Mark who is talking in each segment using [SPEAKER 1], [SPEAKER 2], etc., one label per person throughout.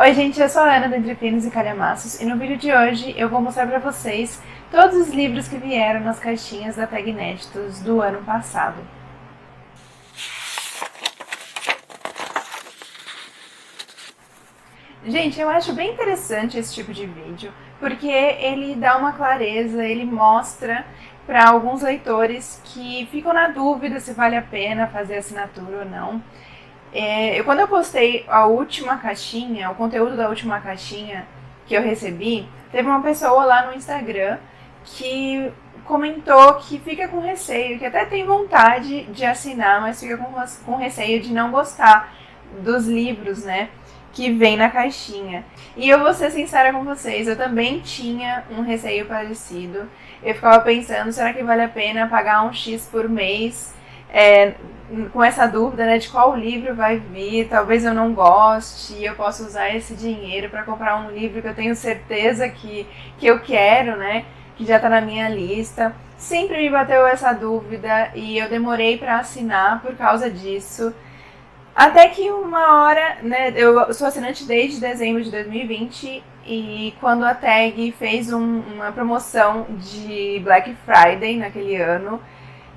[SPEAKER 1] Oi gente, eu sou a Ana do Entre Pinos e Calhamaços e no vídeo de hoje eu vou mostrar pra vocês todos os livros que vieram nas caixinhas da Tag Inéditos do ano passado. Gente, eu acho bem interessante esse tipo de vídeo, porque ele dá uma clareza, ele mostra para alguns leitores que ficam na dúvida se vale a pena fazer assinatura ou não. Quando eu postei a última caixinha, o conteúdo da última caixinha que eu recebi, teve uma pessoa lá no Instagram que comentou que fica com receio, que até tem vontade de assinar, mas fica com receio de não gostar dos livros, né, que vem na caixinha. E eu vou ser sincera com vocês, eu também tinha um receio parecido. Eu ficava pensando, será que vale a pena pagar um X por mês? Com essa dúvida, né, de qual livro vai vir, talvez eu não goste e eu possa usar esse dinheiro para comprar um livro que eu tenho certeza que eu quero, né, que já está na minha lista. Sempre me bateu essa dúvida e eu demorei para assinar por causa disso. Até que uma hora, né, eu sou assinante desde dezembro de 2020 e quando a Tag fez uma promoção de Black Friday naquele ano,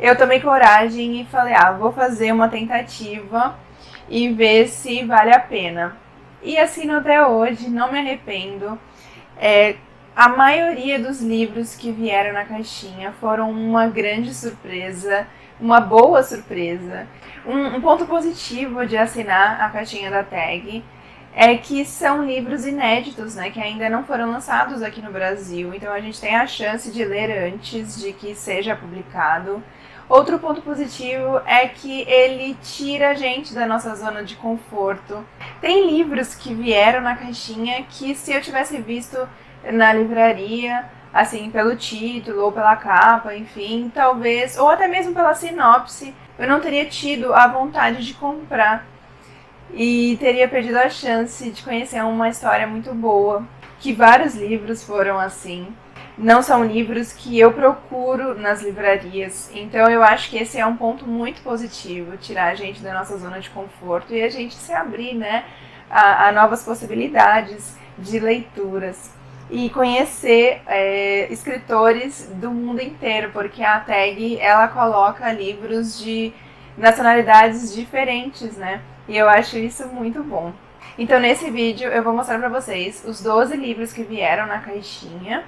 [SPEAKER 1] eu tomei coragem e falei, vou fazer uma tentativa e ver se vale a pena. E assino até hoje, não me arrependo. A maioria dos livros que vieram na caixinha foram uma grande surpresa, uma boa surpresa. Um ponto positivo de assinar a caixinha da Tag é que são livros inéditos, né, que ainda não foram lançados aqui no Brasil, então a gente tem a chance de ler antes de que seja publicado. Outro ponto positivo é que ele tira a gente da nossa zona de conforto. Tem livros que vieram na caixinha que se eu tivesse visto na livraria, assim, pelo título ou pela capa, enfim, talvez, ou até mesmo pela sinopse, eu não teria tido a vontade de comprar e teria perdido a chance de conhecer uma história muito boa, que vários livros foram assim. Não são livros que eu procuro nas livrarias, então eu acho que esse é um ponto muito positivo, tirar a gente da nossa zona de conforto e a gente se abrir, né, a novas possibilidades de leituras e conhecer escritores do mundo inteiro, porque a Tag, ela coloca livros de nacionalidades diferentes, né, e eu acho isso muito bom. Então nesse vídeo eu vou mostrar pra vocês os 12 livros que vieram na caixinha,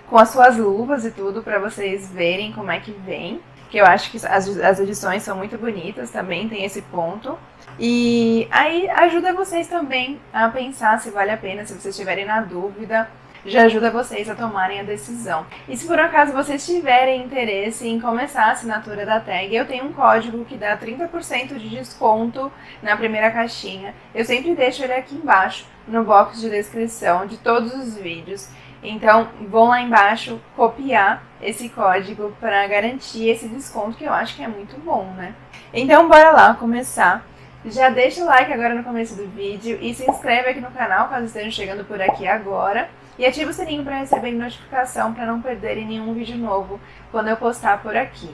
[SPEAKER 1] com as suas luvas e tudo, para vocês verem como é que vem. Que eu acho que as edições são muito bonitas, também tem esse ponto. E aí ajuda vocês também a pensar se vale a pena, se vocês estiverem na dúvida, já ajuda vocês a tomarem a decisão. E se por acaso vocês tiverem interesse em começar a assinatura da Tag, eu tenho um código que dá 30% de desconto na primeira caixinha. Eu sempre deixo ele aqui embaixo, no box de descrição de todos os vídeos. Então, vão lá embaixo copiar esse código para garantir esse desconto, que eu acho que é muito bom, né? Então, bora lá começar. Já deixa o like agora no começo do vídeo e se inscreve aqui no canal, caso estejam chegando por aqui agora. E ativa o sininho para receber notificação, para não perderem nenhum vídeo novo quando eu postar por aqui.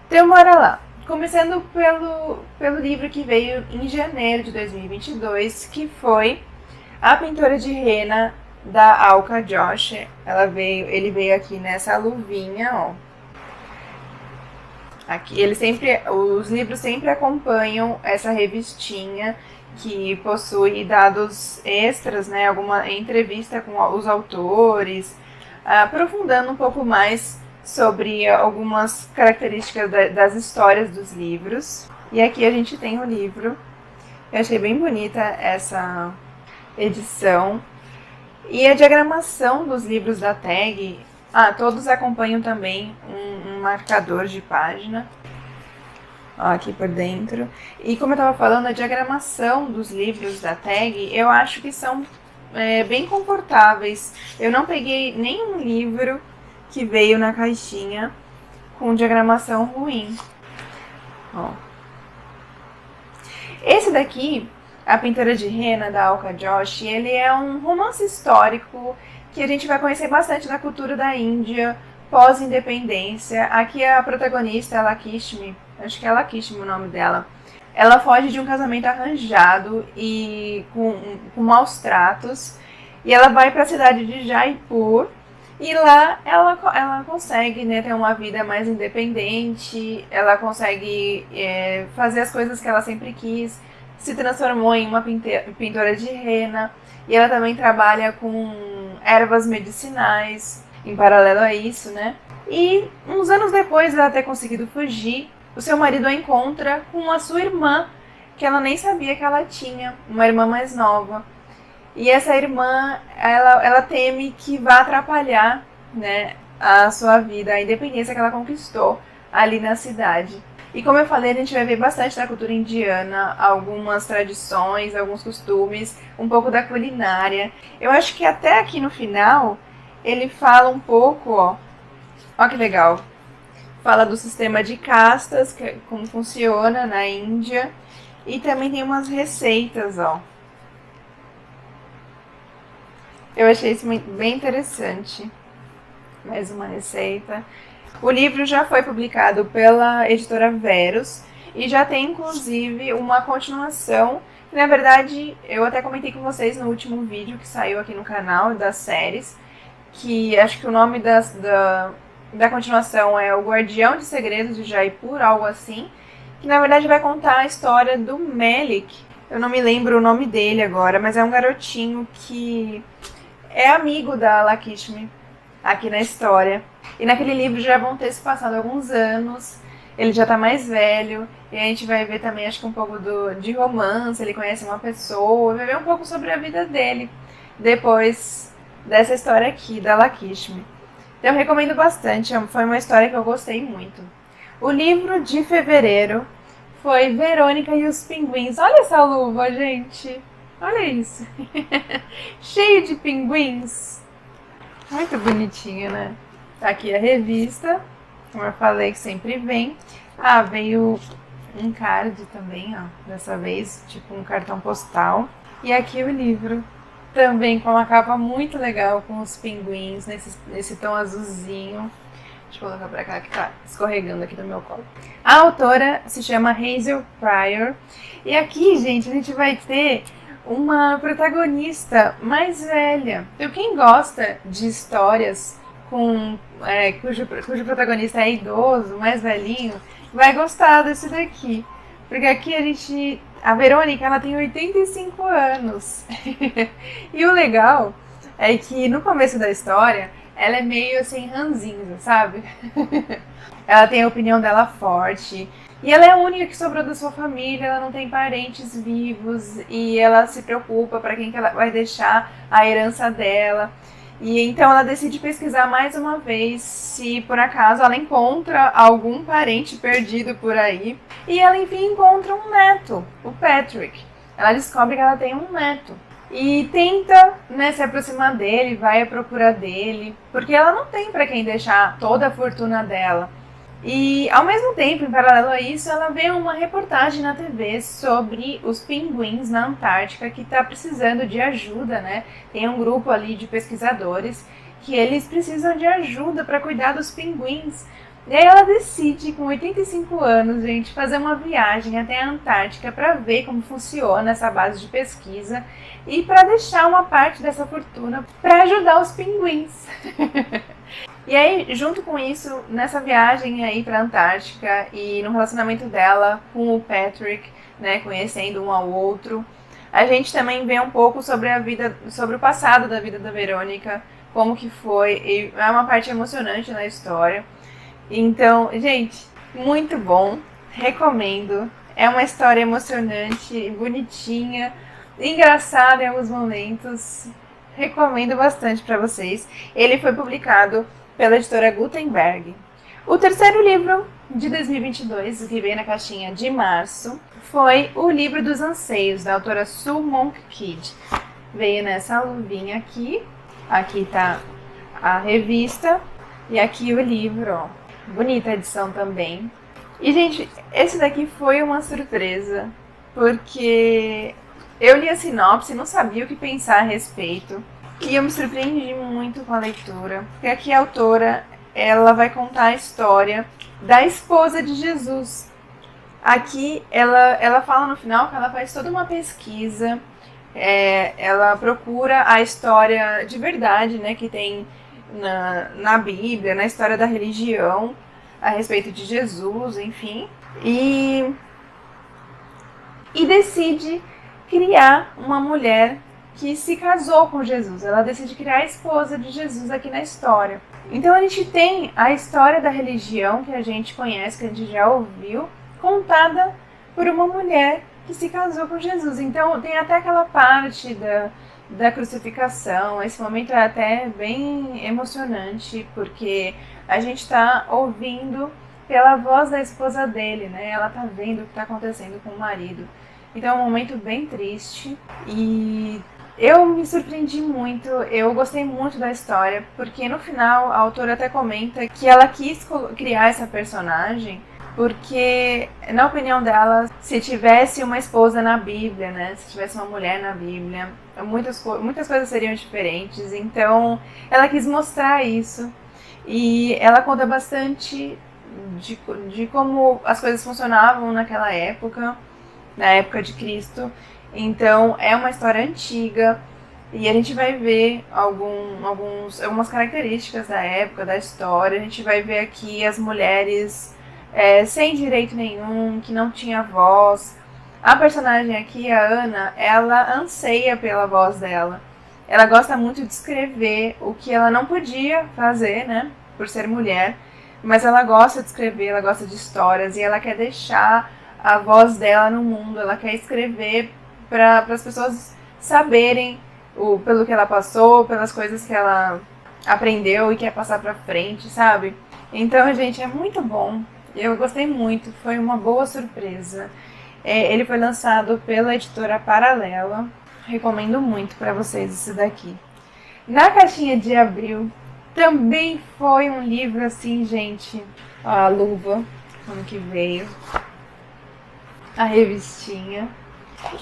[SPEAKER 1] Então, bora lá. Começando pelo livro que veio em janeiro de 2022, que foi A Pintora de Rena, da Alka Josh. Ele veio aqui nessa luvinha, ó. Aqui, os livros sempre acompanham essa revistinha que possui dados extras, né? Alguma entrevista com os autores, aprofundando um pouco mais sobre algumas características das histórias dos livros. E aqui a gente tem o livro. Eu achei bem bonita essa edição. E a diagramação dos livros da Tag, todos acompanham também um marcador de página, ó, aqui por dentro. E como eu estava falando, a diagramação dos livros da Tag, eu acho que são bem confortáveis. Eu não peguei nenhum livro que veio na caixinha com diagramação ruim. Ó. Esse daqui, A Pintora de Rena, da Alka Josh, ele é um romance histórico que a gente vai conhecer bastante da cultura da Índia, pós-independência. Aqui a protagonista é Lakshmi, acho que é Lakshmi o nome dela. Ela foge de um casamento arranjado e com maus tratos. E ela vai para a cidade de Jaipur. E lá ela consegue, né, ter uma vida mais independente. Ela consegue fazer as coisas que ela sempre quis. Se transformou em uma pintora de rena. E ela também trabalha com ervas medicinais, em paralelo a isso, né? E uns anos depois de ela ter conseguido fugir, o seu marido a encontra com a sua irmã, que ela nem sabia que ela tinha, uma irmã mais nova. E essa irmã, ela teme que vá atrapalhar, né, a sua vida, a independência que ela conquistou ali na cidade. E como eu falei, a gente vai ver bastante da cultura indiana, algumas tradições, alguns costumes, um pouco da culinária. Eu acho que até aqui no final, ele fala um pouco, ó que legal. Fala do sistema de castas, como funciona na Índia. E também tem umas receitas, ó. Eu achei isso bem interessante. Mais uma receita. O livro já foi publicado pela editora Verus e já tem, inclusive, uma continuação. Na verdade, eu até comentei com vocês no último vídeo que saiu aqui no canal das séries, que acho que o nome da continuação é O Guardião de Segredos de Jaipur, algo assim, que na verdade vai contar a história do Melik. Eu não me lembro o nome dele agora, mas é um garotinho que é amigo da Lakshmi aqui na história. E naquele livro já vão ter se passado alguns anos, ele já tá mais velho, e a gente vai ver também, acho que um pouco de romance, ele conhece uma pessoa, vai ver um pouco sobre a vida dele, depois dessa história aqui, da Lakshmi. Então eu recomendo bastante, foi uma história que eu gostei muito. O livro de fevereiro foi Verônica e os Pinguins. Olha essa luva, gente! Olha isso! Cheio de pinguins! Muito bonitinho, né? Tá aqui a revista, como eu falei que sempre vem. Ah, veio um card também, ó, dessa vez, tipo um cartão postal. E aqui o livro, também com uma capa muito legal, com os pinguins, nesse tom azulzinho. Deixa eu colocar pra cá, que tá escorregando aqui no meu colo. A autora se chama Hazel Pryor. E aqui, gente, a gente vai ter uma protagonista mais velha. Então, quem gosta de histórias cujo protagonista é idoso, mais velhinho, vai gostar desse daqui. Porque aqui a Verônica, ela tem 85 anos. E o legal é que no começo da história, ela é meio assim ranzinza, sabe? Ela tem a opinião dela forte. E ela é a única que sobrou da sua família, ela não tem parentes vivos. E ela se preocupa para quem que ela vai deixar a herança dela. E então ela decide pesquisar mais uma vez se por acaso ela encontra algum parente perdido por aí. E ela enfim encontra um neto, o Patrick. Ela descobre que ela tem um neto. E tenta, né, se aproximar dele, vai à procura dele, porque ela não tem para quem deixar toda a fortuna dela. E ao mesmo tempo, em paralelo a isso, ela vê uma reportagem na TV sobre os pinguins na Antártica que está precisando de ajuda, né? Tem um grupo ali de pesquisadores que eles precisam de ajuda para cuidar dos pinguins. E aí ela decide, com 85 anos, gente, fazer uma viagem até a Antártica para ver como funciona essa base de pesquisa e para deixar uma parte dessa fortuna para ajudar os pinguins. E aí, junto com isso, nessa viagem aí para a Antártica e no relacionamento dela com o Patrick, né, conhecendo um ao outro, a gente também vê um pouco sobre a vida, sobre o passado da vida da Verônica, como que foi, e é uma parte emocionante na história. Então, gente, muito bom, recomendo. É uma história emocionante, bonitinha, engraçada em alguns momentos. Recomendo bastante para vocês. Ele foi publicado pela editora Gutenberg. O terceiro livro de 2022, que veio na caixinha de março, foi O Livro dos Anseios, da autora Sue Monk Kidd. Veio nessa luvinha aqui. Aqui tá a revista e aqui o livro, ó. Bonita a edição também. E, gente, esse daqui foi uma surpresa, porque eu li a sinopse e não sabia o que pensar a respeito. E eu me surpreendi muito com a leitura, porque aqui a autora, ela vai contar a história da esposa de Jesus, Aqui ela fala no final que ela faz toda uma pesquisa, ela procura a história de verdade, né, que tem na Bíblia, na história da religião, a respeito de Jesus, enfim, e decide criar uma mulher que se casou com Jesus. Ela decide criar a esposa de Jesus aqui na história. Então a gente tem a história da religião que a gente conhece, que a gente já ouviu, contada por uma mulher que se casou com Jesus. Então tem até aquela parte da crucificação. Esse momento é até bem emocionante, porque a gente está ouvindo pela voz da esposa dele, né? Ela tá vendo o que está acontecendo com o marido. Então é um momento bem triste e eu me surpreendi muito, eu gostei muito da história, porque no final a autora até comenta que ela quis criar essa personagem porque, na opinião dela, se tivesse uma esposa na Bíblia, né, se tivesse uma mulher na Bíblia, muitas coisas seriam diferentes. Então ela quis mostrar isso e ela conta bastante de como as coisas funcionavam naquela época, na época de Cristo. Então é uma história antiga e a gente vai ver algumas características da época, da história. A gente vai ver aqui as mulheres sem direito nenhum, que não tinha voz. A personagem aqui, a Ana, ela anseia pela voz dela. Ela gosta muito de escrever o que ela não podia fazer, né, por ser mulher, mas ela gosta de escrever, ela gosta de histórias e ela quer deixar a voz dela no mundo, ela quer escrever para as pessoas saberem pelo que ela passou, pelas coisas que ela aprendeu e quer passar para frente, sabe? Então, gente, é muito bom. Eu gostei muito, foi uma boa surpresa. Ele foi lançado pela editora Paralela. Recomendo muito para vocês esse daqui. Na caixinha de abril também foi um livro assim, gente. Ó, a luva, como que veio. A revistinha.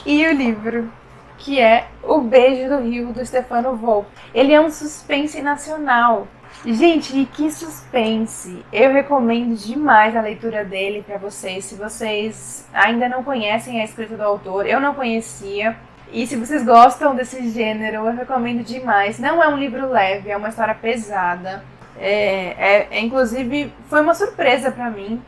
[SPEAKER 1] E o livro, que é O Beijo do Rio, do Stefano Volpe. Ele é um suspense nacional. Gente, e que suspense! Eu recomendo demais a leitura dele para vocês. Se vocês ainda não conhecem a escrita do autor, eu não conhecia. E se vocês gostam desse gênero, eu recomendo demais. Não é um livro leve, é uma história pesada. Inclusive, foi uma surpresa para mim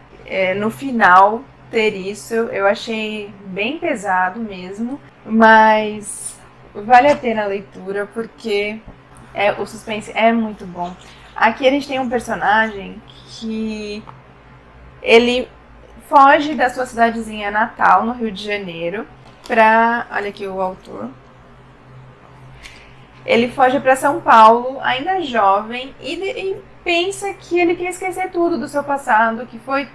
[SPEAKER 1] no final ter isso. Eu achei bem pesado mesmo, mas vale a pena a leitura porque o suspense é muito bom. Aqui a gente tem um personagem que ele foge da sua cidadezinha natal, no Rio de Janeiro, olha aqui o autor. Ele foge para São Paulo, ainda jovem, e pensa que ele quer esquecer tudo do seu passado, que foi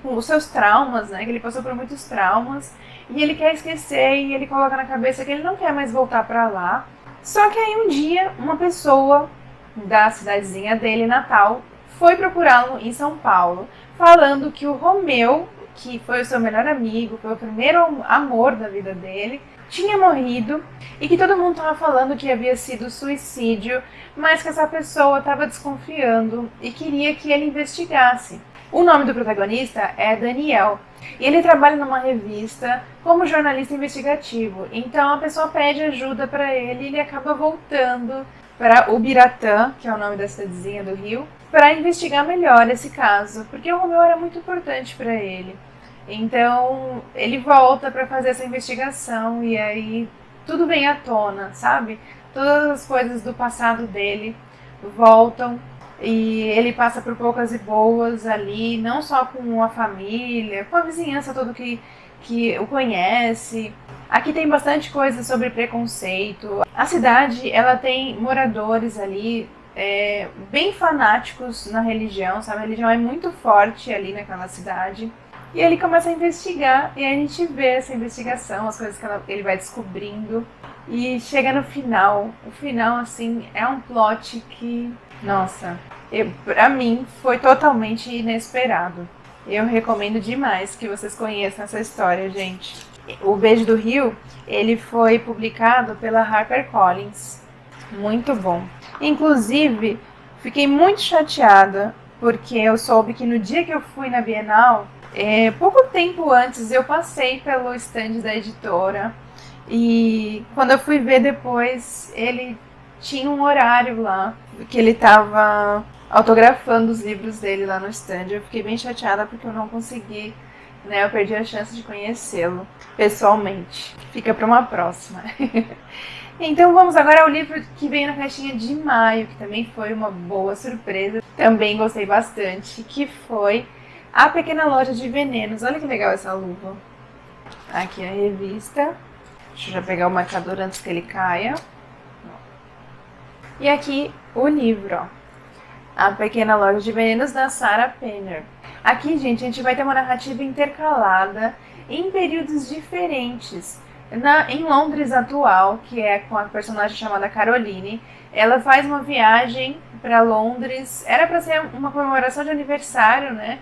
[SPEAKER 1] com os seus traumas, né? Que ele passou por muitos traumas, e ele quer esquecer, e ele coloca na cabeça que ele não quer mais voltar para lá. Só que aí um dia, uma pessoa da cidadezinha dele, natal, foi procurá-lo em São Paulo, falando que o Romeu, que foi o seu melhor amigo, foi o primeiro amor da vida dele, tinha morrido e que todo mundo estava falando que havia sido suicídio, mas que essa pessoa estava desconfiando e queria que ele investigasse. O nome do protagonista é Daniel e ele trabalha numa revista como jornalista investigativo. Então a pessoa pede ajuda para ele e ele acaba voltando para Ubiratã, que é o nome da cidadezinha do Rio, para investigar melhor esse caso, porque o Romeu era muito importante para ele. Então ele volta para fazer essa investigação e aí tudo vem à tona, sabe? Todas as coisas do passado dele voltam e ele passa por poucas e boas ali, não só com a família, com a vizinhança toda que o conhece. Aqui tem bastante coisa sobre preconceito. A cidade, ela tem moradores ali bem fanáticos na religião, sabe? A religião é muito forte ali naquela cidade. E ele começa a investigar, e aí a gente vê essa investigação, as coisas que ele vai descobrindo. E chega no final. O final, assim, é um plot que, nossa, pra mim foi totalmente inesperado. Eu recomendo demais que vocês conheçam essa história, gente. O Beijo do Rio, ele foi publicado pela HarperCollins. Muito bom. Inclusive, fiquei muito chateada, porque eu soube que no dia que eu fui na Bienal, Pouco tempo antes eu passei pelo stand da editora e quando eu fui ver depois, ele tinha um horário lá que ele estava autografando os livros dele lá no stand. Eu fiquei bem chateada porque eu não consegui, né? Eu perdi a chance de conhecê-lo pessoalmente. Fica para uma próxima. Então vamos agora ao livro que veio na caixinha de maio, que também foi uma boa surpresa. Também gostei bastante, que foi A Pequena Loja de Venenos. Olha que legal essa luva. Aqui a revista. Deixa eu já pegar o marcador antes que ele caia. E aqui o livro, ó. A Pequena Loja de Venenos, da Sarah Penner. Aqui, gente, a gente vai ter uma narrativa intercalada em períodos diferentes. Em Londres atual, que é com a personagem chamada Caroline, ela faz uma viagem para Londres. Era para ser uma comemoração de aniversário, né?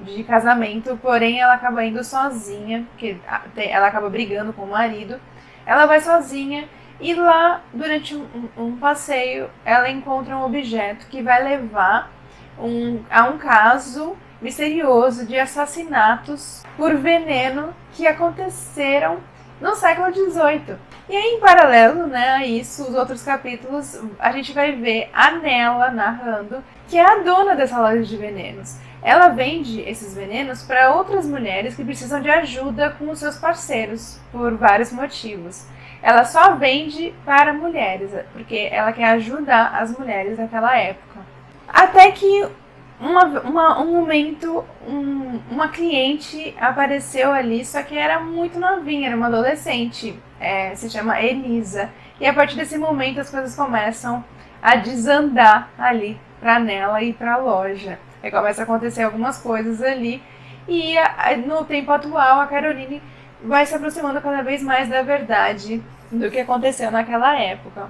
[SPEAKER 1] De casamento, porém ela acaba indo sozinha, porque ela acaba brigando com o marido. Ela vai sozinha e lá, durante um passeio, ela encontra um objeto que vai levar a um caso misterioso de assassinatos por veneno que aconteceram no século XVIII. E aí, em paralelo, né, a isso, os outros capítulos, a gente vai ver a Nella narrando, que é a dona dessa loja de venenos. Ela vende esses venenos para outras mulheres que precisam de ajuda com os seus parceiros, por vários motivos. Ela só vende para mulheres, porque ela quer ajudar as mulheres naquela época. Até que um momento, uma cliente apareceu ali, só que era muito novinha, era uma adolescente, se chama Elisa. E a partir desse momento as coisas começam a desandar ali para Nella e para a loja. Aí começa a acontecer algumas coisas ali e no tempo atual a Caroline vai se aproximando cada vez mais da verdade do que aconteceu naquela época.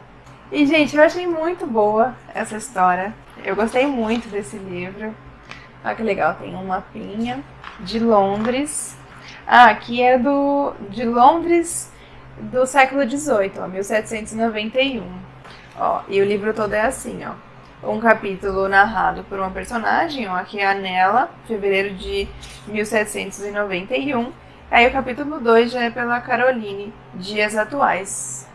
[SPEAKER 1] E, gente, eu achei muito boa essa história. Eu gostei muito desse livro. Olha que legal, tem um mapinha de Londres. Aqui é de Londres do século XVIII, ó, 1791. Ó, e o livro todo é assim, ó. Um capítulo narrado por uma personagem, ó, aqui é a Nella, fevereiro de 1791. Aí o capítulo 2 já é pela Caroline, dias atuais.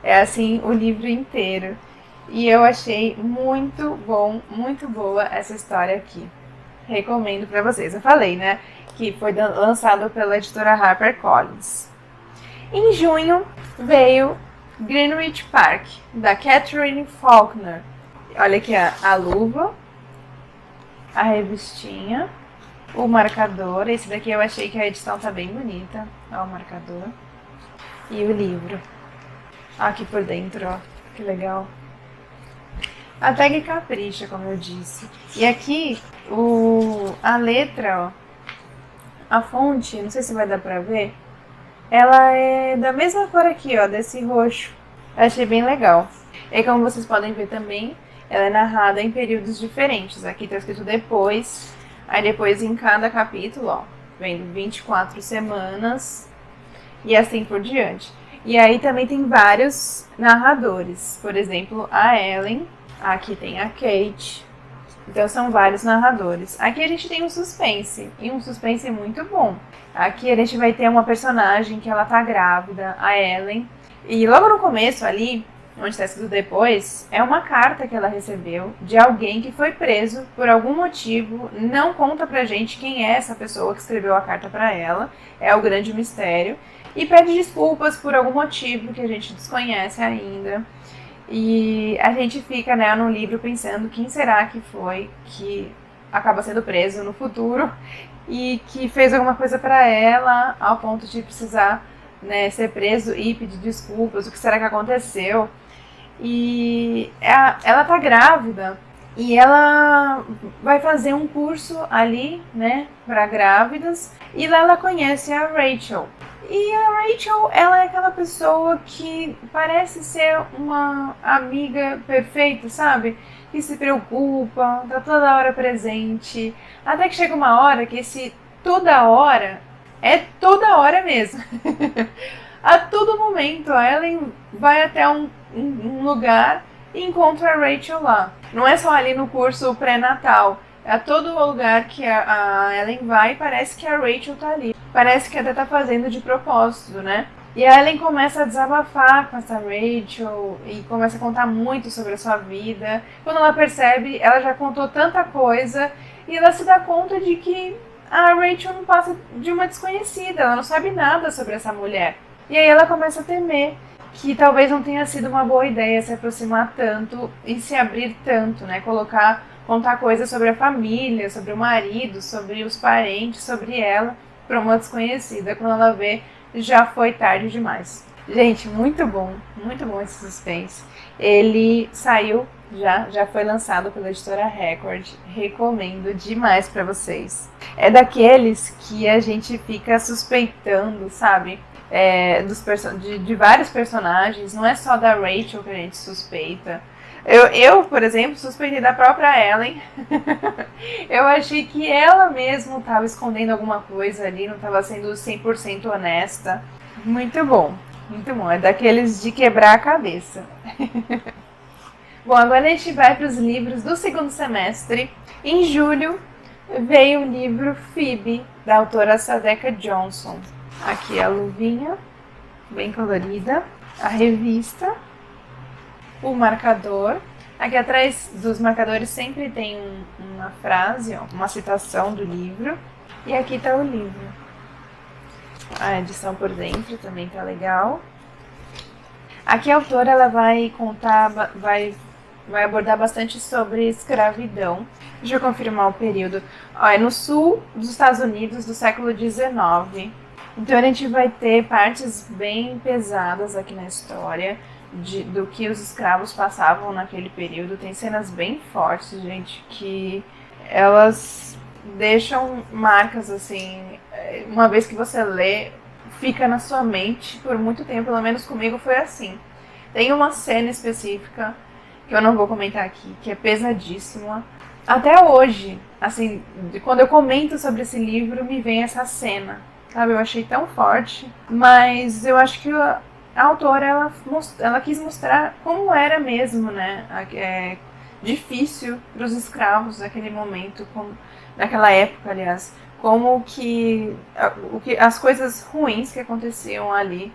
[SPEAKER 1] É assim o livro inteiro. E eu achei muito bom, muito boa essa história aqui. Recomendo pra vocês. Eu falei, né, que foi lançado pela editora HarperCollins. Em junho veio Greenwich Park, da Catherine Faulkner. Olha aqui a luva, a revistinha, o marcador. Esse daqui eu achei que a edição tá bem bonita. Ó, o marcador. E o livro. Aqui por dentro, ó. Que legal. A tag capricha, como eu disse. E aqui, a letra, ó. A fonte, não sei se vai dar pra ver. Ela é da mesma cor aqui, ó. Desse roxo. Eu achei bem legal. E como vocês podem ver também, ela é narrada em períodos diferentes. Aqui tá escrito depois. Aí depois em cada capítulo, ó, vem 24 semanas e assim por diante. E aí também tem vários narradores. Por exemplo, a Ellen, aqui tem a Kate. Então são vários narradores. Aqui a gente tem um suspense, e um suspense muito bom. Aqui a gente vai ter uma personagem que ela tá grávida, a Ellen. E logo no começo ali, onde está escrito depois, é uma carta que ela recebeu de alguém que foi preso por algum motivo. Não conta pra gente quem é essa pessoa que escreveu a carta pra ela, é o grande mistério, e pede desculpas por algum motivo que a gente desconhece ainda. E a gente fica, né, no livro pensando quem será que foi que acaba sendo preso no futuro e que fez alguma coisa pra ela ao ponto de precisar, né, ser preso e pedir desculpas, o que será que aconteceu. E ela tá grávida e ela vai fazer um curso ali, né, para grávidas, e lá ela conhece a Rachel. E a Rachel, ela é aquela pessoa que parece ser uma amiga perfeita, sabe? Que se preocupa, tá toda hora presente. Até que chega uma hora que esse toda hora é toda hora mesmo. A todo momento, a Ellen vai até um lugar e encontra a Rachel lá. Não é só ali no curso pré-natal. A todo lugar que a Ellen vai, parece que a Rachel tá ali. Parece que até tá fazendo de propósito, né? E a Ellen começa a desabafar com essa Rachel e começa a contar muito sobre a sua vida. Quando ela percebe, ela já contou tanta coisa e ela se dá conta de que a Rachel não passa de uma desconhecida, ela não sabe nada sobre essa mulher. E aí ela começa a temer que talvez não tenha sido uma boa ideia se aproximar tanto e se abrir tanto, né? Contar coisas sobre a família, sobre o marido, sobre os parentes, sobre ela, para uma desconhecida. Quando ela vê, já foi tarde demais. Gente, muito bom esse suspense. Ele saiu, já foi lançado pela editora Record. Recomendo demais para vocês. É daqueles que a gente fica suspeitando, sabe? De vários personagens, não é só da Rachel que a gente suspeita. Eu, por exemplo, suspeitei da própria Ellen. Eu achei que ela mesma estava escondendo alguma coisa ali, não estava sendo 100% honesta. Muito bom. É daqueles de quebrar a cabeça. Bom, agora a gente vai para os livros do segundo semestre. Em julho veio o livro Phoebe, da autora Sadeka Johnson. Aqui a luvinha, bem colorida. A revista. O marcador. Aqui atrás dos marcadores sempre tem uma frase, uma citação do livro. E aqui está o livro. A edição por dentro também tá legal. Aqui a autora ela vai abordar bastante sobre escravidão. Deixa eu confirmar o período. É no sul dos Estados Unidos do século XIX. Então a gente vai ter partes bem pesadas aqui na história. Do que os escravos passavam naquele período. Tem cenas bem fortes, gente, que elas deixam marcas, assim, uma vez que você lê, fica na sua mente por muito tempo, pelo menos comigo foi assim. Tem uma cena específica, que eu não vou comentar aqui, que é pesadíssima. Até hoje, assim, quando eu comento sobre esse livro, me vem essa cena, sabe? Eu achei tão forte, mas eu acho que a autora, ela quis mostrar como era mesmo, né? Difícil para os escravos naquele momento, naquela época, aliás, como que as coisas ruins que aconteciam ali.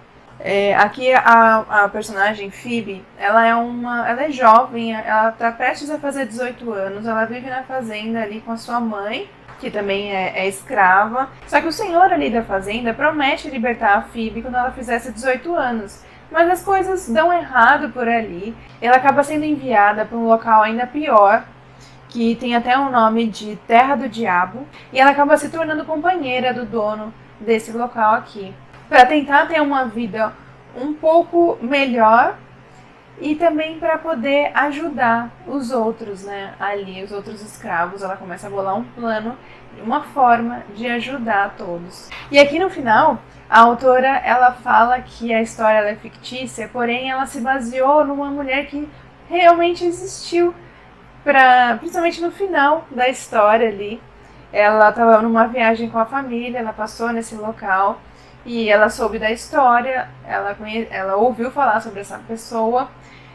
[SPEAKER 1] Aqui a personagem Phoebe, ela é jovem, ela está prestes a fazer 18 anos, ela vive na fazenda ali com a sua mãe, que também é escrava. Só que o senhor ali da fazenda promete libertar a Phoebe quando ela fizesse 18 anos. Mas as coisas dão errado por ali. Ela acaba sendo enviada para um local ainda pior, que tem até o nome de Terra do Diabo. E ela acaba se tornando companheira do dono desse local aqui, para tentar ter uma vida um pouco melhor e também para poder ajudar os outros, né, ali, os outros escravos. Ela começa a bolar um plano, uma forma de ajudar todos. E aqui no final, a autora, ela fala que a história ela é fictícia, porém ela se baseou numa mulher que realmente existiu, principalmente no final da história ali. Ela estava numa viagem com a família, ela passou nesse local e ela soube da história, ela ouviu falar sobre essa pessoa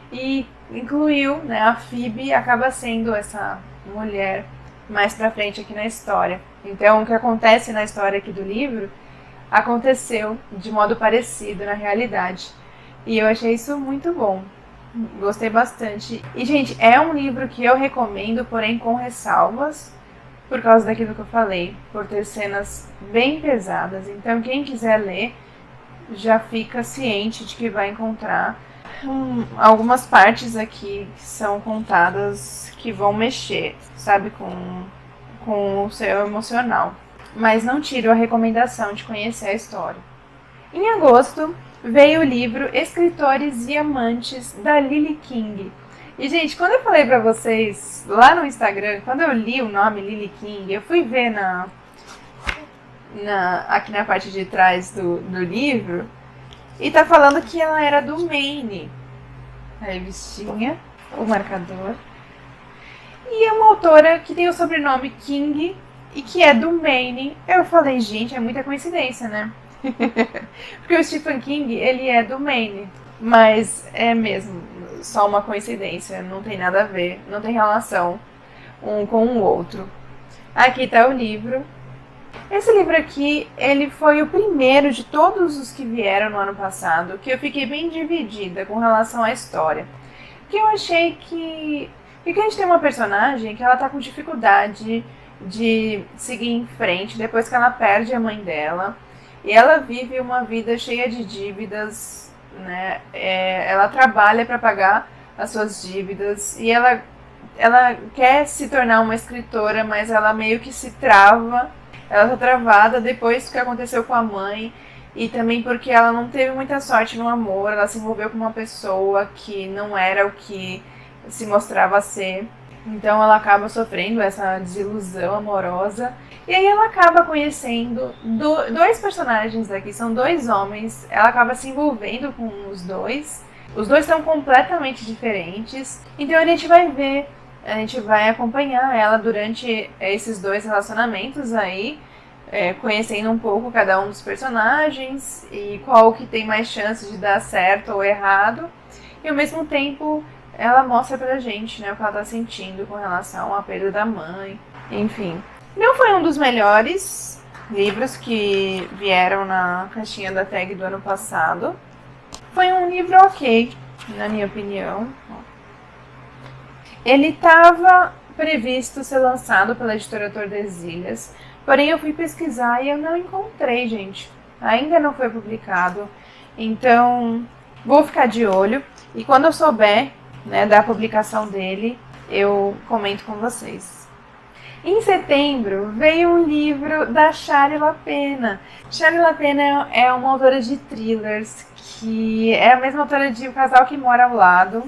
[SPEAKER 1] e incluiu, né, a Phoebe acaba sendo essa mulher mais pra frente aqui na história. Então, o que acontece na história aqui do livro aconteceu de modo parecido na realidade. E eu achei isso muito bom. Gostei bastante. E, gente, é um livro que eu recomendo, porém com ressalvas, por causa daquilo que eu falei, por ter cenas bem pesadas. Então, quem quiser ler, já fica ciente de que vai encontrar algumas partes aqui que são contadas que vão mexer, sabe, com o seu emocional. Mas não tiro a recomendação de conhecer a história. Em agosto, veio o livro Escritores e Amantes, da Lily King. E, gente, quando eu falei pra vocês lá no Instagram, quando eu li o nome Lily King, eu fui ver aqui na parte de trás do livro, e tá falando que ela era do Maine. A revistinha, o marcador. E é uma autora que tem o sobrenome King e que é do Maine. Eu falei, gente, é muita coincidência, né? Porque o Stephen King, ele é do Maine. Mas é mesmo, só uma coincidência, não tem nada a ver, não tem relação um com o outro. Aqui tá o livro. Esse livro aqui, ele foi o primeiro de todos os que vieram no ano passado, que eu fiquei bem dividida com relação à história. Que eu achei que a gente tem uma personagem que ela tá com dificuldade de seguir em frente depois que ela perde a mãe dela. E ela vive uma vida cheia de dívidas, né? Ela trabalha para pagar as suas dívidas e ela quer se tornar uma escritora, mas ela meio que se trava. Ela tá travada depois do que aconteceu com a mãe e também porque ela não teve muita sorte no amor. Ela se envolveu com uma pessoa que não era o que se mostrava ser. Então ela acaba sofrendo essa desilusão amorosa. E aí ela acaba conhecendo dois personagens aqui, são dois homens. Ela acaba se envolvendo com os dois. Os dois são completamente diferentes. Então a gente vai acompanhar ela durante esses dois relacionamentos aí, conhecendo um pouco cada um dos personagens e qual que tem mais chance de dar certo ou errado. E ao mesmo tempo ela mostra pra gente, né, o que ela tá sentindo com relação à perda da mãe. Enfim, não foi um dos melhores livros que vieram na caixinha da tag do ano passado. Foi um livro ok, na minha opinião. Ele estava previsto ser lançado pela editora Tordesilhas, porém eu fui pesquisar e eu não encontrei, gente. Ainda não foi publicado, então vou ficar de olho e quando eu souber, né, da publicação dele, eu comento com vocês. Em setembro veio um livro da Shari Lapena. Shari Lapena é uma autora de thrillers, que é a mesma autora de O Casal que Mora ao Lado,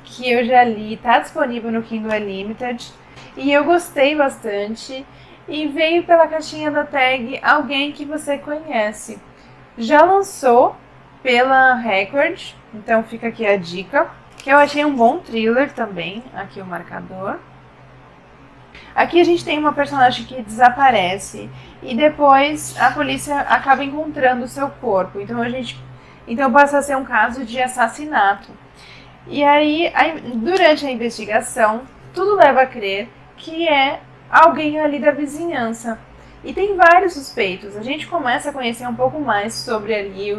[SPEAKER 1] que eu já li, tá disponível no Kindle Unlimited, e eu gostei bastante, e veio pela caixinha da tag alguém que você conhece. Já lançou pela Record, então fica aqui a dica, que eu achei um bom thriller também, aqui o marcador. Aqui a gente tem uma personagem que desaparece, e depois a polícia acaba encontrando o seu corpo, então passa a ser um caso de assassinato. E aí, durante a investigação, tudo leva a crer que é alguém ali da vizinhança. E tem vários suspeitos. A gente começa a conhecer um pouco mais sobre ali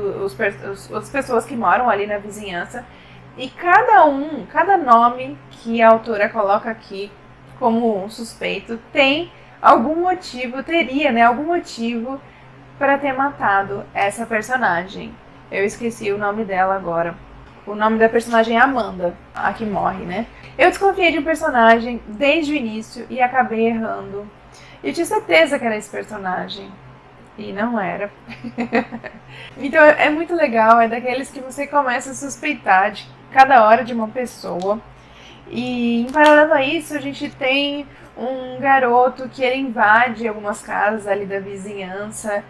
[SPEAKER 1] as pessoas que moram ali na vizinhança. E cada nome que a autora coloca aqui como um suspeito tem algum motivo, teria, né, algum motivo para ter matado essa personagem. Eu esqueci o nome dela agora. O nome da personagem é Amanda, a que morre, né? Eu desconfiei de um personagem desde o início e acabei errando. Eu tinha certeza que era esse personagem. E não era. Então é muito legal, é daqueles que você começa a suspeitar de cada hora de uma pessoa. E em paralelo a isso, a gente tem um garoto que ele invade algumas casas ali da vizinhança.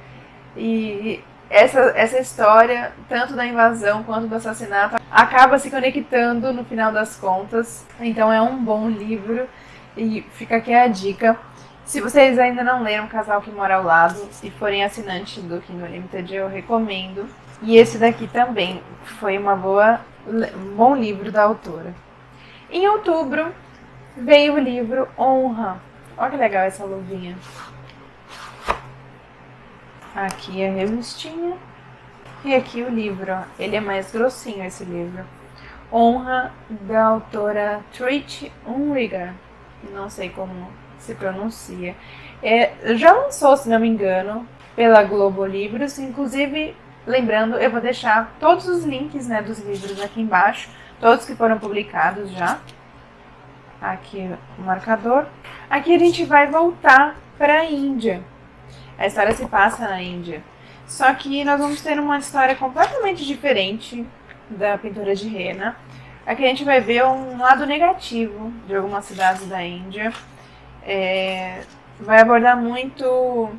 [SPEAKER 1] E essa história, tanto da invasão quanto do assassinato, acaba se conectando no final das contas. Então é um bom livro e fica aqui a dica. Se vocês ainda não leram O Casal que Mora ao Lado e forem assinantes do Kindle Unlimited, eu recomendo. E esse daqui também foi um bom livro da autora. Em outubro veio o livro Honra. Olha que legal essa luvinha. Aqui a revistinha. E aqui o livro, ó. Ele é mais grossinho, esse livro. Honra, da autora Trish Unriger. Não sei como se pronuncia. Já lançou, se não me engano, pela Globo Livros. Inclusive, lembrando, eu vou deixar todos os links, né, dos livros aqui embaixo. Todos que foram publicados já. Aqui o marcador. Aqui a gente vai voltar para a Índia. A história se passa na Índia. Só que nós vamos ter uma história completamente diferente da pintura de Rena. Aqui a gente vai ver um lado negativo de algumas cidades da Índia. Vai abordar muito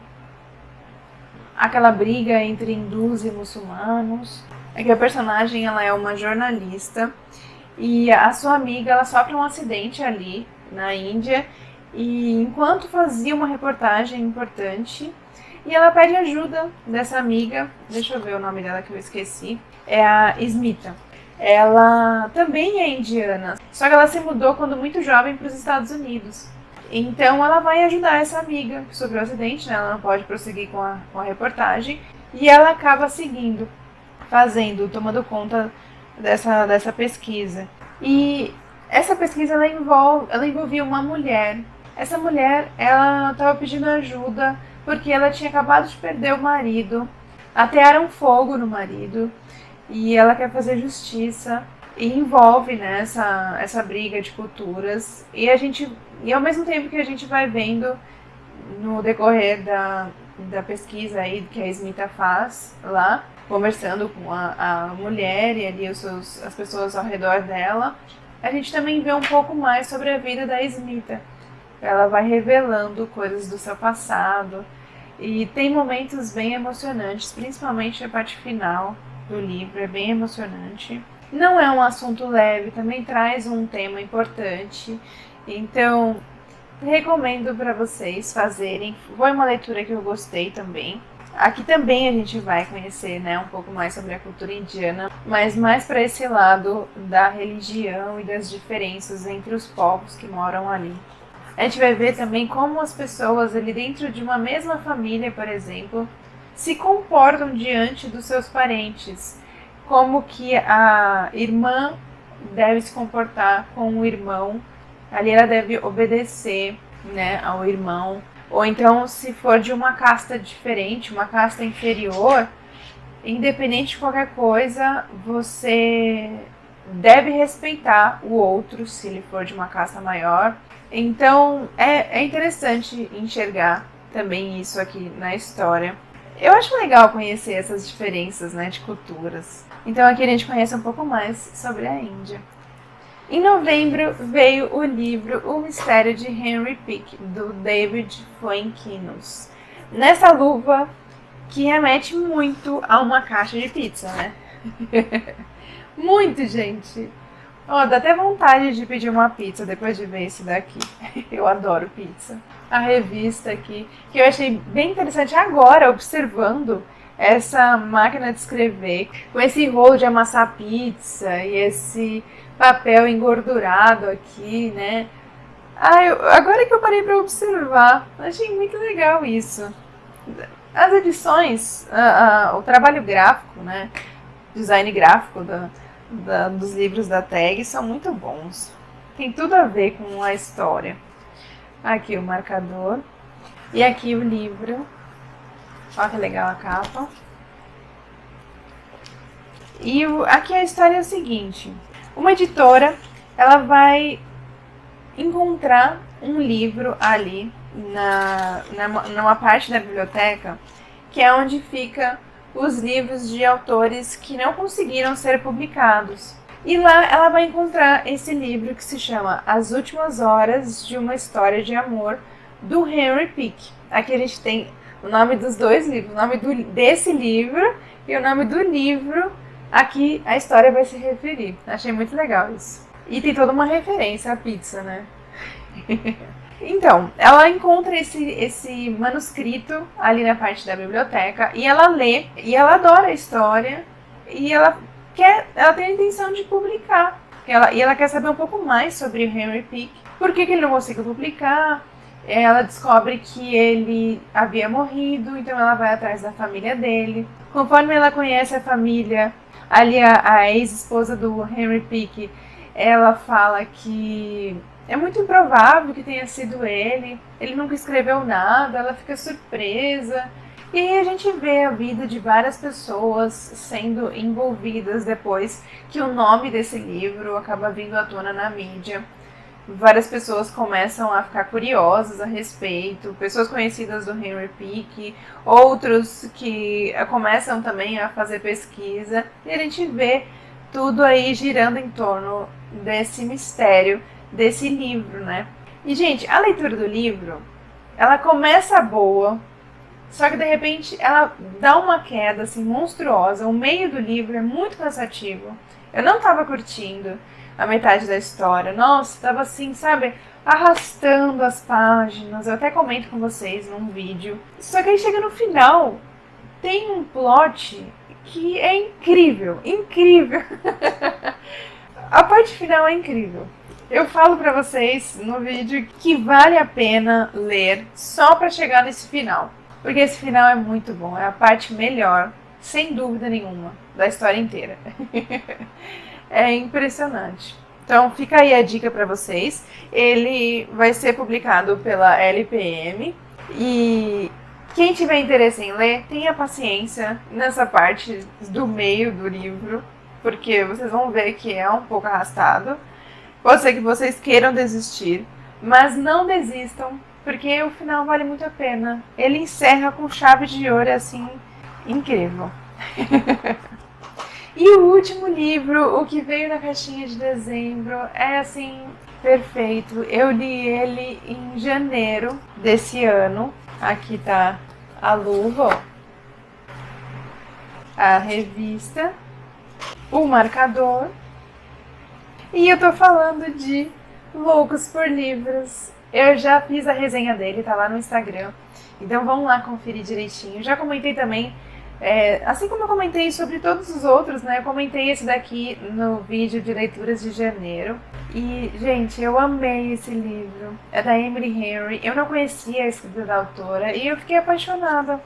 [SPEAKER 1] aquela briga entre hindus e muçulmanos. Aqui a personagem ela é uma jornalista e a sua amiga ela sofre um acidente ali na Índia. E enquanto fazia uma reportagem importante, e ela pede ajuda dessa amiga, deixa eu ver o nome dela que eu esqueci, é a Smita. Ela também é indiana, só que ela se mudou quando muito jovem para os Estados Unidos. Então ela vai ajudar essa amiga que sofreu um acidente, né? Ela não pode prosseguir com a reportagem. E ela acaba seguindo, tomando conta dessa pesquisa. E essa pesquisa ela envolvia uma mulher. Essa mulher, ela estava pedindo ajuda porque ela tinha acabado de perder o marido. Atearam fogo no marido e ela quer fazer justiça. E envolve, né, essa briga de culturas. E ao mesmo tempo que a gente vai vendo no decorrer da pesquisa aí que a Smita faz lá, conversando com a mulher e ali as pessoas ao redor dela, a gente também vê um pouco mais sobre a vida da Smita. Ela vai revelando coisas do seu passado e tem momentos bem emocionantes, principalmente a parte final do livro, é bem emocionante. Não é um assunto leve, também traz um tema importante, então recomendo para vocês fazerem. Foi uma leitura que eu gostei também. Aqui também a gente vai conhecer, né, um pouco mais sobre a cultura indiana, mas mais para esse lado da religião e das diferenças entre os povos que moram ali. A gente vai ver também como as pessoas ali dentro de uma mesma família, por exemplo, se comportam diante dos seus parentes. Como que a irmã deve se comportar com o irmão. Ali ela deve obedecer, né, ao irmão. Ou então, se for de uma casta diferente, uma casta inferior, independente de qualquer coisa, você deve respeitar o outro, se ele for de uma casta maior. Então, é interessante enxergar também isso aqui na história. Eu acho legal conhecer essas diferenças, né, de culturas. Então aqui a gente conhece um pouco mais sobre a Índia. Em novembro veio o livro O Mistério de Henry Pick, do David Fuenquinos. Nessa luva que remete muito a uma caixa de pizza, né? Muito, gente! Dá até vontade de pedir uma pizza depois de ver esse daqui. Eu adoro pizza. A revista aqui, que eu achei bem interessante agora, observando essa máquina de escrever, com esse rolo de amassar pizza e esse papel engordurado aqui, né? Agora que eu parei para observar, achei muito legal isso. As edições, o trabalho gráfico, né? Design gráfico dos livros da Tag são muito bons. Tem tudo a ver com a história. Aqui o marcador. E aqui o livro. Olha que legal a capa. E aqui a história é o seguinte. Uma editora, ela vai encontrar um livro ali numa parte da biblioteca, que é onde fica os livros de autores que não conseguiram ser publicados. E lá ela vai encontrar esse livro que se chama As Últimas Horas de uma História de Amor, do Henry Pick. Aqui a gente tem o nome dos dois livros, o nome desse livro e o nome do livro a que a história vai se referir. Achei muito legal isso. E tem toda uma referência à pizza, né? Então, ela encontra esse manuscrito ali na parte da biblioteca e ela lê, e ela adora a história, e ela tem a intenção de publicar. E ela quer saber um pouco mais sobre o Henry Pick, por que ele não conseguiu publicar. Ela descobre que ele havia morrido, então ela vai atrás da família dele. Conforme ela conhece a família, ali a ex-esposa do Henry Pick, ela fala que é muito improvável que tenha sido ele nunca escreveu nada, ela fica surpresa. E aí a gente vê a vida de várias pessoas sendo envolvidas depois que o nome desse livro acaba vindo à tona na mídia. Várias pessoas começam a ficar curiosas a respeito, pessoas conhecidas do Henry Pick, outros que começam também a fazer pesquisa, e a gente vê tudo aí girando em torno desse mistério, desse livro, né? E, gente, a leitura do livro, ela começa boa, só que de repente ela dá uma queda assim monstruosa. O meio do livro é muito cansativo. Eu não estava curtindo a metade da história. Nossa, tava assim, sabe, arrastando as páginas. Eu até comento com vocês num vídeo. Só que aí chega no final, tem um plot que é incrível, incrível. A parte final é incrível. Eu falo pra vocês no vídeo que vale a pena ler só pra chegar nesse final. Porque esse final é muito bom, é a parte melhor, sem dúvida nenhuma, da história inteira. É impressionante. Então fica aí a dica pra vocês. Ele vai ser publicado pela LPM e quem tiver interesse em ler, tenha paciência nessa parte do meio do livro, porque vocês vão ver que é um pouco arrastado. Pode ser que vocês queiram desistir, mas não desistam, porque o final vale muito a pena. Ele encerra com chave de ouro, assim, incrível. E o último livro, o que veio na caixinha de dezembro, é assim, perfeito. Eu li ele em janeiro desse ano. Aqui tá a luva, ó, a revista, o marcador. E eu tô falando de Loucos por Livros. Eu já fiz a resenha dele, tá lá no Instagram. Então vamos lá conferir direitinho. Já comentei também, assim como eu comentei sobre todos os outros, né? Eu comentei esse daqui no vídeo de leituras de janeiro. E, gente, eu amei esse livro. É da Emily Henry. Eu não conhecia a escrita da autora e eu fiquei apaixonada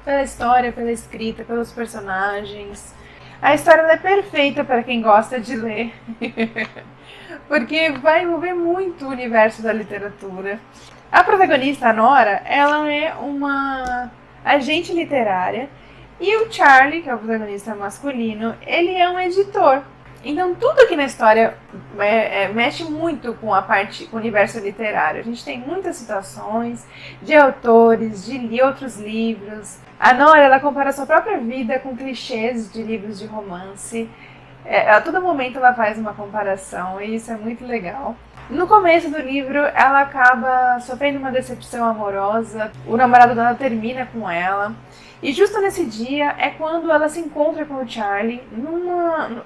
[SPEAKER 1] pela história, pela escrita, pelos personagens. A história é perfeita para quem gosta de ler, porque vai envolver muito o universo da literatura. A protagonista, a Nora, ela é uma agente literária e o Charlie, que é o protagonista masculino, ele é um editor. Então tudo aqui na história mexe muito com com o universo literário. A gente tem muitas citações de autores, de outros livros. A Nora, ela compara sua própria vida com clichês de livros de romance. A todo momento ela faz uma comparação e isso é muito legal. No começo do livro, ela acaba sofrendo uma decepção amorosa. O namorado dela termina com ela. E justo nesse dia é quando ela se encontra com o Charlie.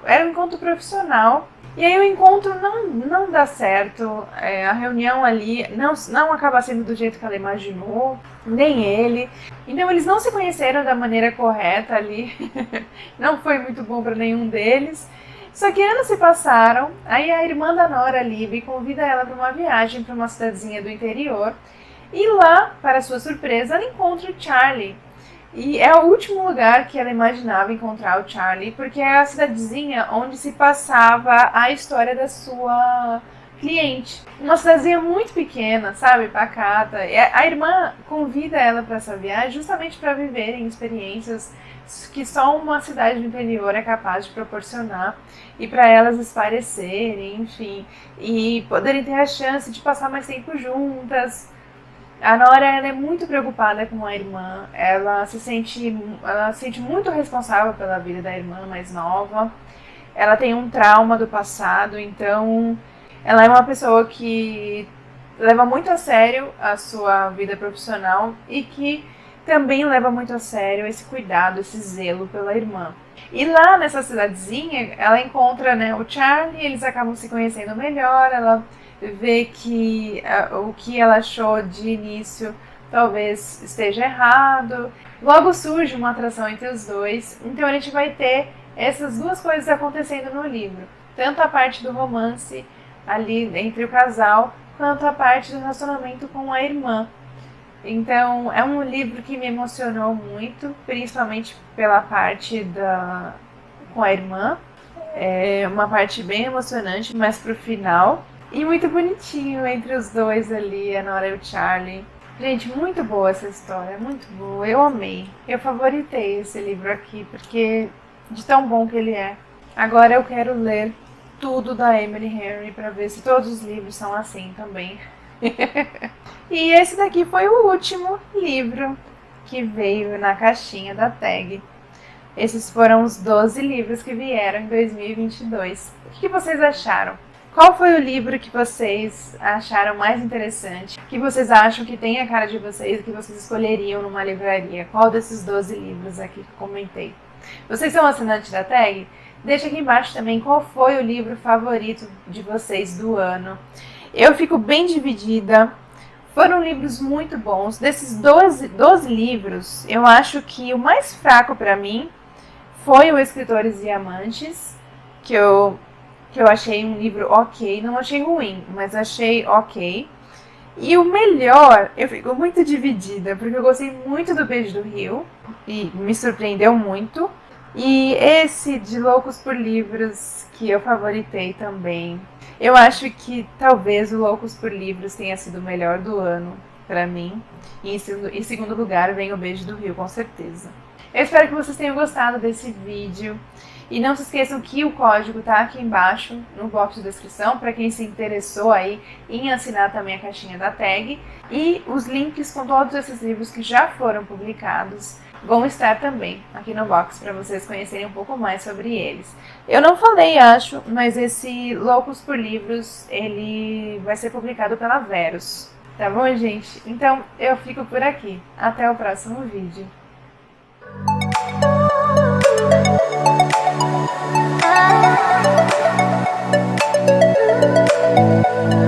[SPEAKER 1] Era um encontro profissional. E aí o encontro não dá certo. A reunião ali não acaba sendo do jeito que ela imaginou. Nem ele. Então eles não se conheceram da maneira correta ali. Não foi muito bom para nenhum deles. Só que anos se passaram. Aí a irmã da Nora, Libby, convida ela para uma viagem para uma cidadezinha do interior. E lá, para sua surpresa, ela encontra o Charlie. E é o último lugar que ela imaginava encontrar o Charlie, porque é a cidadezinha onde se passava a história da sua cliente. Uma cidadezinha muito pequena, sabe, pacata. E a irmã convida ela para essa viagem justamente para viverem experiências que só uma cidade do interior é capaz de proporcionar e para elas esparecerem, enfim, e poderem ter a chance de passar mais tempo juntas. A Nora, ela é muito preocupada com a irmã, ela se sente muito responsável pela vida da irmã mais nova, ela tem um trauma do passado, então ela é uma pessoa que leva muito a sério a sua vida profissional e que também leva muito a sério esse cuidado, esse zelo pela irmã. E lá nessa cidadezinha, ela encontra, né, o Charlie, eles acabam se conhecendo melhor, ela vê que o que ela achou de início talvez esteja errado. Logo surge uma atração entre os dois, então a gente vai ter essas duas coisas acontecendo no livro. Tanto a parte do romance ali entre o casal, quanto a parte do relacionamento com a irmã. Então é um livro que me emocionou muito, principalmente pela parte com a irmã. É uma parte bem emocionante, mas pro final. E muito bonitinho entre os dois ali, a Nora e o Charlie. Gente, muito boa essa história, muito boa. Eu amei. Eu favoritei esse livro aqui, porque de tão bom que ele é. Agora eu quero ler tudo da Emily Henry para ver se todos os livros são assim também. E esse daqui foi o último livro que veio na caixinha da tag. Esses foram os 12 livros que vieram em 2022. O que vocês acharam? Qual foi o livro que vocês acharam mais interessante? Que vocês acham que tem a cara de vocês, que vocês escolheriam numa livraria? Qual desses 12 livros aqui que eu comentei? Vocês são assinantes da tag? Deixa aqui embaixo também qual foi o livro favorito de vocês do ano. Eu fico bem dividida. Foram livros muito bons. Desses 12 livros, eu acho que o mais fraco para mim foi o Escritores e Amantes, que eu que eu achei um livro ok, não achei ruim, mas achei ok. E o melhor, eu fico muito dividida, porque eu gostei muito do Beijo do Rio e me surpreendeu muito. E esse de Loucos por Livros, que eu favoritei também. Eu acho que talvez o Loucos por Livros tenha sido o melhor do ano pra mim. E em segundo lugar vem o Beijo do Rio, com certeza. Eu espero que vocês tenham gostado desse vídeo. E não se esqueçam que o código tá aqui embaixo no box de descrição para quem se interessou aí em assinar também a caixinha da tag. E os links com todos esses livros que já foram publicados vão estar também aqui no box para vocês conhecerem um pouco mais sobre eles. Eu não falei, acho, mas esse Loucos por Livros, ele vai ser publicado pela Verus. Tá bom, gente? Então eu fico por aqui. Até o próximo vídeo.
[SPEAKER 2] Ah